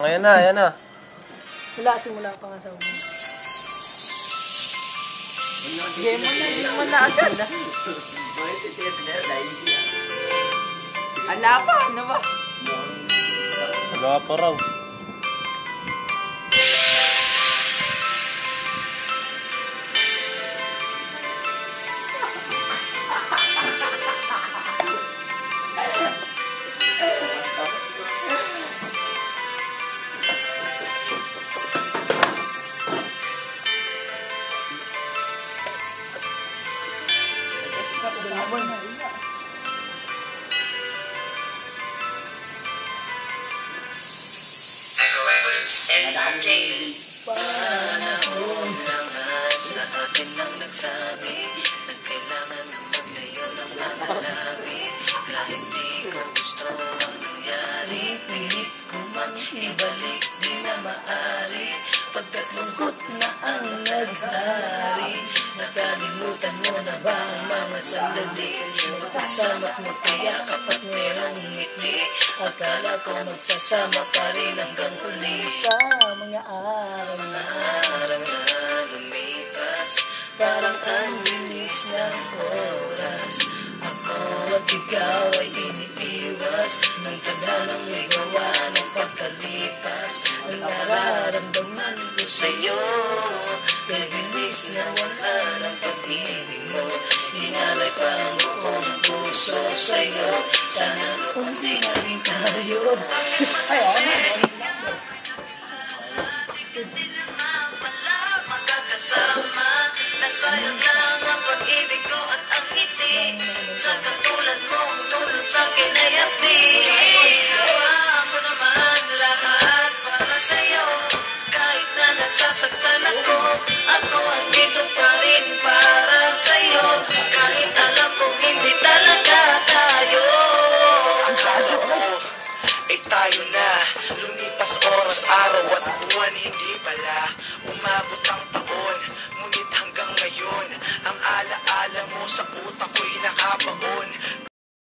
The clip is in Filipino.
Ayan na, ayan na. Wala, simula pa nga sa una. Game mo na agad. Ala pa, ano ba? Wala pa raw. Panahon na nga sa atin lang nagsabi na kailangan na maglayo ng mga labi. Kahit di ko gusto ang nangyari, pilit ko mang ibalik di na maari. Pagkat lungkot na ang naghari, nakalimutan mo na ba ang mga sandali? Magkasama't magkayakap at merong ngiti. Akala ko magsasama pa rin hanggang huli. Sa mga araw Mga araw na lumipas, parang ang bilis ng oras. Ako at ikaw ay iniiwas ng tadhanang may gawa ng pagkalipas. Ang nararamdaman ko sa'yo, kay bilis na wala ng pag-ibig mo. Inalay pa ang buong puso sa'yo, sana unti na rin tayo. Ay, oo. Hindi naman pala magkakasama. Nasayang lang ang pag-ibig ko at ang ngiti. Sa katulad mong dulot sa'kin ay hapdi. Gawa ko naman lahat para sa'yo. Kahit na nasasaktan ako, ako andito pa rin para sa'yo. Kahit alam kong hindi talaga tayo. Ay tayo na, lumipas oras, araw at buwan. Hindi pala umabot ang taon, ngunit hanggang ngayon ang alaala mo sa utak ko'y nakabaon.